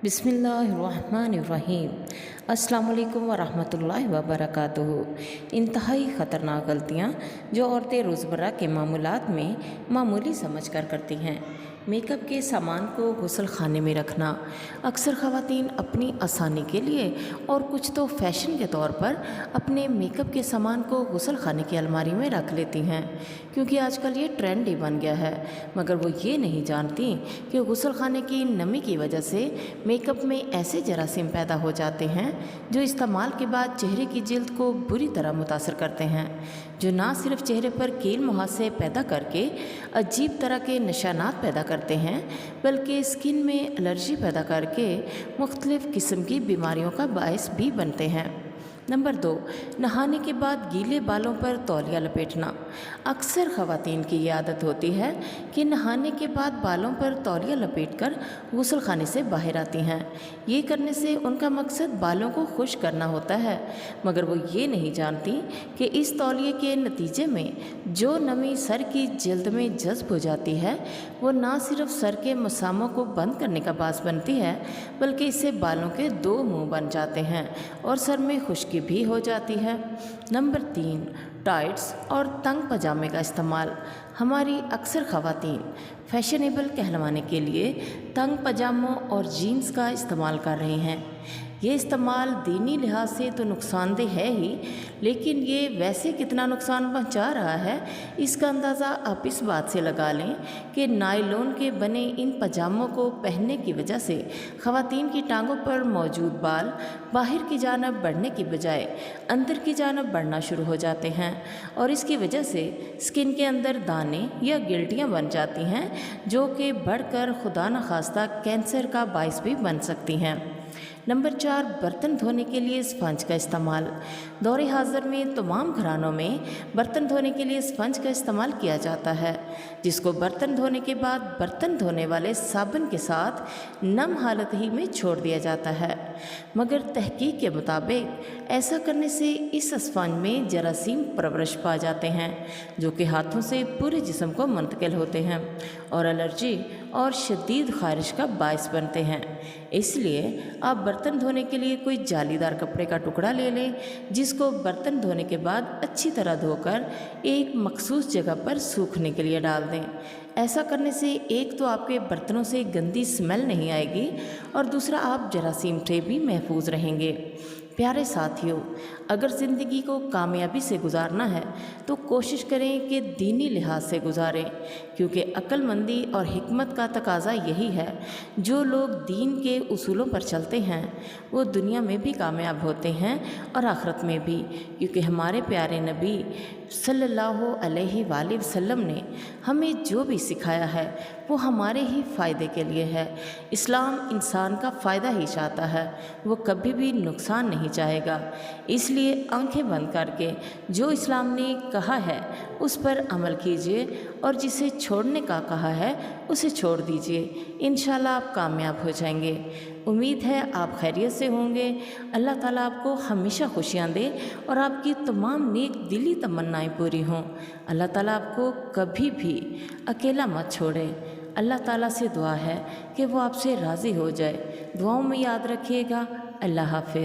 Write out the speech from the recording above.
बिस्मिल्लाहिर्रहमानिर्रहीम। अस्सलाम वालेकुम वरहमतुल्लाहि वबरकातुहू। इंतहाई ख़तरनाक गलतियाँ जो औरतें रोज़मर्रा के मामूलात में मामूली समझ कर करती हैं। मेकअप के सामान को गुस्ल खाने में रखना। अक्सर ख़वातीन अपनी आसानी के लिए और कुछ तो फ़ैशन के तौर पर अपने मेकअप के सामान को गुस्ल खाने की अलमारी में रख लेती हैं, क्योंकि आजकल ये ट्रेंड ही बन गया है। मगर वो ये नहीं जानती कि गुस्ल खाने की नमी की वजह से मेकअप में ऐसे जरासीम पैदा हो जाते हैं जो इस्तेमाल के बाद चेहरे की जिल्द को बुरी तरह मुतासर करते हैं, जो ना सिर्फ चेहरे पर कील मुहासे पैदा करके अजीब तरह के निशानात पैदा करते हैं, बल्कि स्किन में एलर्जी पैदा करके मुख्तलिफ़ किस्म की बीमारियों का बायस भी बनते हैं। नंबर 2, नहाने के बाद गीले बालों पर तौलिया लपेटना। अक्सर ख़वातीन की ये आदत होती है कि नहाने के बाद बालों पर तौलिया लपेटकर गुस्ल खाने से बाहर आती हैं। ये करने से उनका मकसद बालों को खुश करना होता है, मगर वो ये नहीं जानती कि इस तौलिए के नतीजे में जो नमी सर की जल्द में जज्ब हो जाती है, वो ना सिर्फ सर के मसामों को बंद करने का बास बनती है, बल्कि इससे बालों के 2 मुंह बन जाते हैं और सर में खुश्की भी हो जाती है। नंबर 3, टाइट्स और तंग पजामे का इस्तेमाल। हमारी अक्सर ख़वातीन फैशनेबल कहलवाने के लिए तंग पजामों और जीन्स का इस्तेमाल कर रही हैं। ये इस्तेमाल दीनी लिहाज से तो नुकसानदेह है ही, लेकिन ये वैसे कितना नुकसान पहुंचा रहा है इसका अंदाज़ा आप इस बात से लगा लें कि नायलॉन के बने इन पजामों को पहनने की वजह से ख़वातीन की टांगों पर मौजूद बाल बाहर की जानब बढ़ने की बजाय अंदर की जानब बढ़ना शुरू हो जाते हैं, और इसकी वजह से स्किन के अंदर दाने या गिल्टियाँ बन जाती हैं, जो कि बढ़कर खुदा न खास्ता कैंसर का बायस भी बन सकती हैं। नंबर 4, बर्तन धोने के लिए स्पंज का इस्तेमाल। दौरे हाज़िर में तमाम घरानों में बर्तन धोने के लिए स्पंज का इस्तेमाल किया जाता है, जिसको बर्तन धोने के बाद बर्तन धोने वाले साबुन के साथ नम हालत ही में छोड़ दिया जाता है। मगर तहकीक के मुताबिक ऐसा करने से इस स्पंज में जरासीम परवरिश पा जाते हैं, जो कि हाथों से पूरे जिस्म को मुंतकिल होते हैं और एलर्जी और शदीद खारिश का बायस बनते हैं। इसलिए आप बर्तन धोने के लिए कोई जालीदार कपड़े का टुकड़ा ले लें, जिसको बर्तन धोने के बाद अच्छी तरह धोकर एक मखसूस जगह पर सूखने के लिए डाल दें। ऐसा करने से एक तो आपके बर्तनों से गंदी स्मेल नहीं आएगी और दूसरा आप जरासीम से भी महफूज रहेंगे। प्यारे साथियों, अगर ज़िंदगी को कामयाबी से गुजारना है तो कोशिश करें कि दीनी लिहाज से गुजारें, क्योंकि अक्लमंदी और हिकमत का तकाजा यही है। जो लोग दीन के उसूलों पर चलते हैं वो दुनिया में भी कामयाब होते हैं और आखिरत में भी, क्योंकि हमारे प्यारे नबी सल्लल्लाहु अलैहि वसल्लम ने हमें जो भी सिखाया है वो हमारे ही फ़ायदे के लिए है। इस्लाम इंसान का फ़ायदा ही चाहता है, वो कभी भी नुकसान नहीं चाहेगा। इसलिए आंखें बंद करके जो इस्लाम ने कहा है उस पर अमल कीजिए और जिसे छोड़ने का कहा है उसे छोड़ दीजिए। इंशाल्लाह आप कामयाब हो जाएंगे। उम्मीद है आप खैरियत से होंगे। अल्लाह ताला आपको हमेशा खुशियाँ दे और आपकी तमाम नेक दिली तमन्नाएं पूरी हों। अल्लाह ताला आपको कभी भी अकेला मत छोड़े। अल्लाह ताला से दुआ है कि वो आपसे राज़ी हो जाए। दुआओं में याद रखिएगा। अल्लाह हाफ़िज़।